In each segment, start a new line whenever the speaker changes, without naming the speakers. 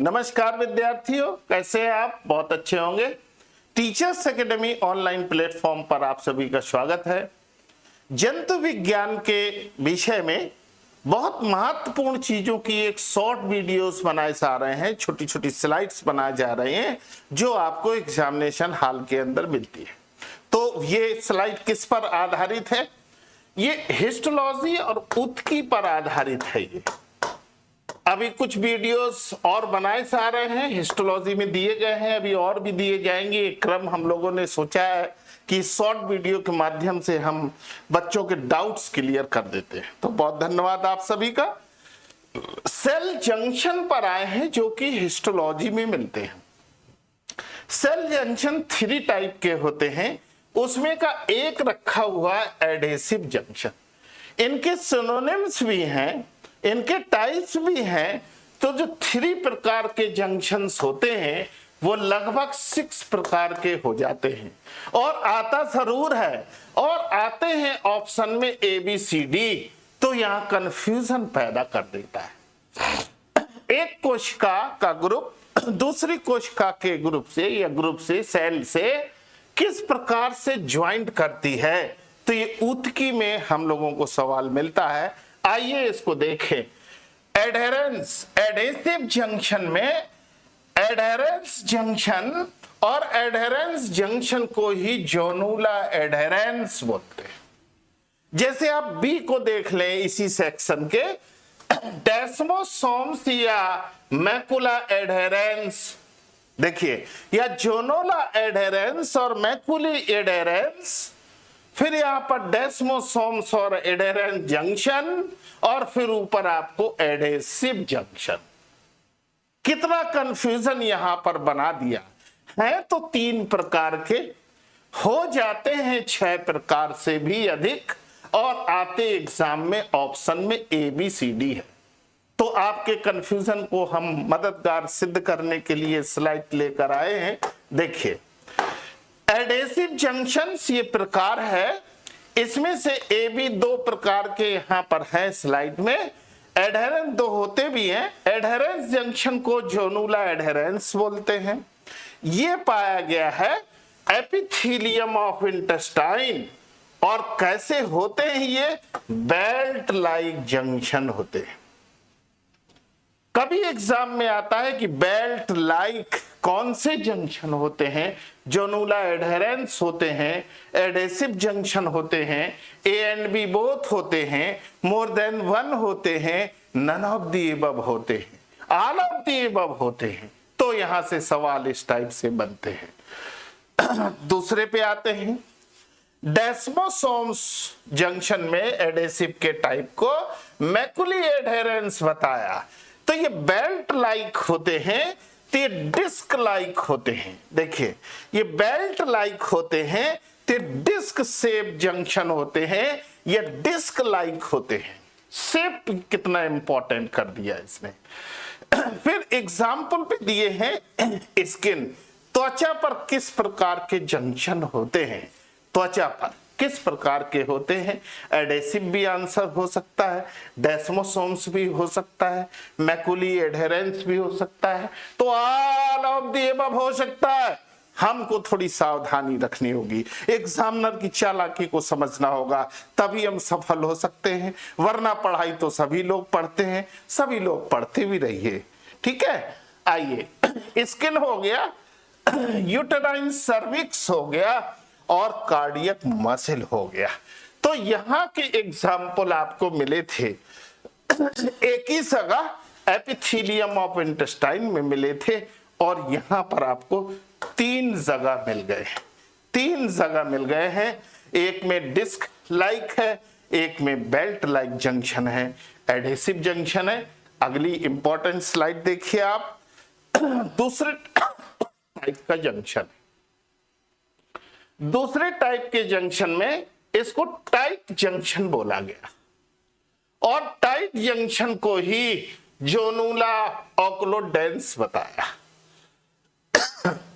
नमस्कार विद्यार्थियों, कैसे हैं आप? बहुत अच्छे होंगे। टीचर्स एकेडमी ऑनलाइन प्लेटफॉर्म पर आप सभी का स्वागत है। जंतु विज्ञान के विषय में बहुत महत्वपूर्ण चीजों की एक शॉर्ट वीडियोस बनाए जा रहे हैं, छोटी छोटी स्लाइड्स बनाए जा रहे हैं जो आपको एग्जामिनेशन हॉल के अंदर मिलती है। तो ये स्लाइड किस पर आधारित है? ये हिस्टोलॉजी और उत्की पर आधारित है। ये अभी कुछ वीडियोस और बनाए जा रहे हैं, हिस्टोलॉजी में दिए गए हैं, अभी और भी दिए जाएंगे। एक क्रम हम लोगों ने सोचा है कि शॉर्ट वीडियो के माध्यम से हम बच्चों के डाउट्स क्लियर कर देते हैं। तो बहुत धन्यवाद आप सभी का। सेल जंक्शन पर आए हैं जो कि हिस्टोलॉजी में मिलते हैं। सेल जंक्शन 3 टाइप के होते हैं, उसमें का एक रखा हुआ एडहेसिव जंक्शन। इनके सिनोनिम्स भी हैं, इनके टाइप्स भी हैं। तो जो 3 प्रकार के जंक्शंस होते हैं वो लगभग 6 प्रकार के हो जाते हैं और आता जरूर है और आते हैं ऑप्शन में ABCD, तो यहां कंफ्यूजन पैदा कर देता है। एक कोशिका का ग्रुप दूसरी कोशिका के ग्रुप से या ग्रुप से सेल से किस प्रकार से ज्वाइंट करती है, तो ये उत्की में हम लोगों को सवाल मिलता है। आइए इसको देखें। एडहेरेंस, एडहेसिव जंक्शन में एडहेरेंस जंक्शन और एडहेरेंस जंक्शन को ही जोनुला एडहेरेंस बोलते हैं। जैसे आप बी को देख लें इसी सेक्शन के, डेस्मोसोम्स या मैकुला एडहेरेंस, देखिए या जोनुला एडहेरेंस और मैकुली एडहेरेंस, फिर यहां पर डेस्मोसोम्स और एडहेरेंस जंक्शन और फिर ऊपर आपको एडहेसिव जंक्शन। कितना कंफ्यूजन यहां पर बना दिया है। तो 3 प्रकार के हो जाते हैं, 6 प्रकार से भी अधिक, और आते एग्जाम में ऑप्शन में ABCD है। तो आपके कंफ्यूजन को हम मददगार सिद्ध करने के लिए स्लाइड लेकर आए हैं। देखिए एडहेसिव जंक्शंस ये प्रकार है, इसमें से AB 2 प्रकार के यहां पर है स्लाइड में। एडहेरेंस 2 होते भी हैं। एडहेरेंस जंक्शन को जोनुला एडहेरेंस बोलते हैं। ये पाया गया है एपिथेलियम ऑफ इंटेस्टाइन। और कैसे होते हैं ये? बेल्ट लाइक जंक्शन होते हैं। कभी एग्जाम में आता है कि बेल्ट लाइक कौन से जंक्शन होते हैं? जोनुला एडहेरेंस होते हैं, एडहेसिव जंक्शन होते हैं, A and B बोथ होते हैं, मोर देन 1 होते हैं, नन ऑफ द एबव होते हैं, ऑल ऑफ द एबव होते हैं। तो यहां से सवाल इस टाइप से बनते हैं। दूसरे पे आते हैं। डेस्मोसोम्स जंक्शन में एडहेसिव के टाइप को मैकुली एडहेरेंस बताया। तो ये बेल्ट लाइक होते हैं, तो ये डिस्क लाइक होते हैं। देखिए ये बेल्ट लाइक होते हैं, तो डिस्क शेप जंक्शन होते हैं, ये डिस्क लाइक होते हैं। शेप कितना इंपॉर्टेंट कर दिया इसने। फिर एग्जाम्पल पे दिए हैं स्किन, त्वचा पर किस प्रकार के जंक्शन होते हैं? त्वचा पर किस प्रकार के होते हैं? एडहेसिव भी आंसर हो सकता है, डेस्मोसोम्स भी हो सकता है, मैकुली एडहेरेंस भी हो सकता है, तो ऑल ऑफ द एबव हो सकता है। हमको थोड़ी सावधानी रखनी होगी, एग्जामिनर की चालाकी को समझना होगा, तभी हम सफल हो सकते हैं। वरना पढ़ाई तो सभी लोग पढ़ते हैं, सभी लोग पढ़ते भी रहिए। ठीक है, आइए स्किन हो गया, यूटेराइन सर्विक्स हो गया और कार्डियक मसल हो गया। तो यहां के एग्जाम्पल आपको मिले थे, एक ही जगह एपिथेलियम ऑफ इंटेस्टाइन में मिले थे और यहां पर आपको 3 जगह मिल गए। 3 जगह मिल गए हैं। एक में डिस्क लाइक है, एक में बेल्ट लाइक जंक्शन है, एडहेसिव जंक्शन है। अगली इंपॉर्टेंट स्लाइड देखिए आप। दूसरे टाइप का जंक्शन, दूसरे टाइप के जंक्शन में इसको टाइट जंक्शन बोला गया और टाइट जंक्शन को ही जोनुला ऑक्लोडेंस बताया।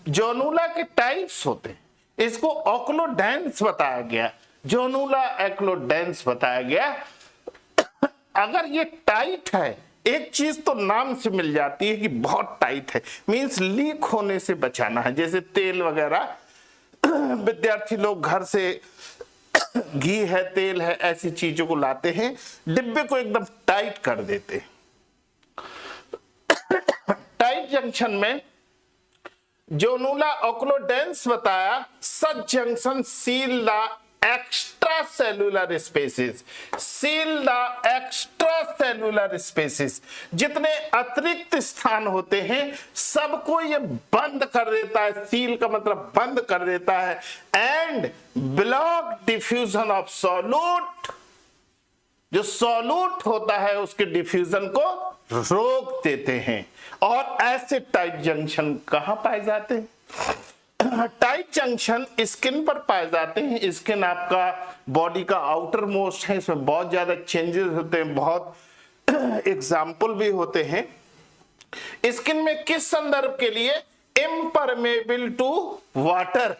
जोनुला के टाइप्स होते हैं, इसको ऑक्लोडेंस बताया गया, जोनुला ऑक्लोडेंस बताया गया। अगर ये टाइट है एक चीज तो नाम से मिल जाती है कि बहुत टाइट है, मींस लीक होने से बचाना है। जैसे तेल वगैरह विद्यार्थी लोग घर से घी है, तेल है, ऐसी चीजों को लाते हैं, डिब्बे को एकदम टाइट कर देते हैं। टाइट जंक्शन में जोनुला ओक्लोडेंस बताया, such junction seal the extracellular spaces, seal the extracellular spaces, जितने अतिरिक्त स्थान होते हैं सबको ये बंद कर देता है। सील का मतलब बंद कर देता है। And block diffusion of solute, जो सॉल्यूट होता है उसके डिफ्यूजन को रोक देते हैं। और ऐसे टाइट जंक्शन कहां पाए जाते हैं? टाइट जंक्शन स्किन पर पाए जाते हैं। स्किन आपका बॉडी का आउटर मोस्ट है, इसमें बहुत ज्यादा चेंजेस होते हैं, बहुत एग्जाम्पल भी होते हैं। स्किन में किस संदर्भ के लिए? Impermeable to water,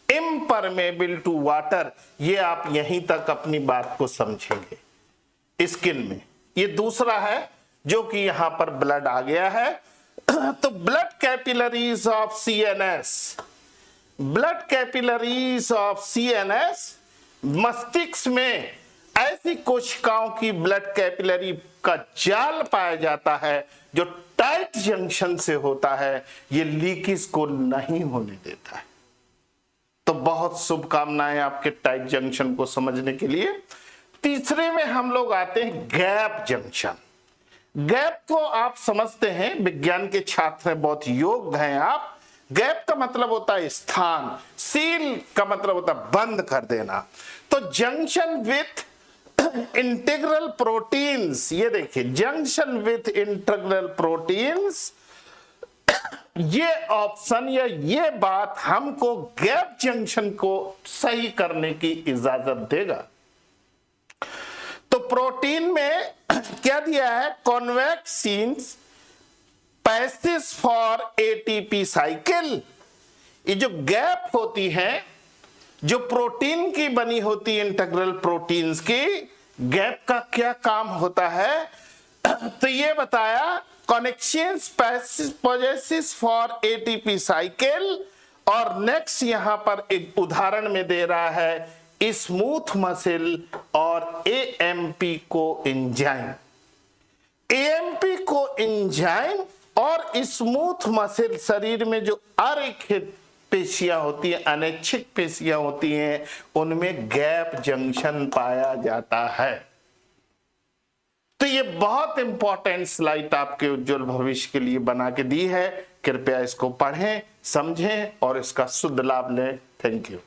impermeable to water. ये आप यहीं तक अपनी बात को समझेंगे। स्किन में ये दूसरा है जो कि यहां पर ब्लड आ गया है। तो blood capillaries of CNS, blood capillaries of CNS, मस्तिष्क में ऐसी कोशिकाओं की ब्लड कैपिलरी का जाल पाया जाता है जो टाइट जंक्शन से होता है, ये लीकेज को नहीं होने देता है। तो बहुत शुभकामनाएं आपके टाइट जंक्शन को समझने के लिए। तीसरे में हम लोग आते हैं गैप जंक्शन। गैप को आप समझते हैं, विज्ञान के छात्र हैं, बहुत योग्य हैं आप। गैप का मतलब होता है स्थान, सील का मतलब होता है बंद कर देना। तो जंक्शन विथ इंटीग्रल प्रोटीन्स, ये देखिए जंक्शन विथ इंटीग्रल प्रोटीन्स, ये ऑप्शन या ये बात हमको गैप जंक्शन को सही करने की इजाजत देगा। तो प्रोटीन में क्या दिया है? कॉन्वेक्सिन्स पैसेज फॉर एटीपी साइकिल। ये जो गैप होती है, जो प्रोटीन की बनी होती है, इंटीग्रल प्रोटीन्स की, गैप का क्या काम होता है? तो ये बताया connections passage for ATP cycle. और नेक्स्ट यहां पर एक उदाहरण में दे रहा है स्मूथ मसल और एएमपी को एंजाइम, एएमपी को एंजाइम और स्मूथ मसल, शरीर में जो अरेखित पेशियां होती हैं, अनैच्छिक पेशियां होती हैं, उनमें गैप जंक्शन पाया जाता है। तो ये बहुत इंपॉर्टेंट स्लाइड आपके उज्जवल भविष्य के लिए बना के दी है। कृपया इसको पढ़ें, समझें और इसका शुद्ध लाभ लें। Thank you.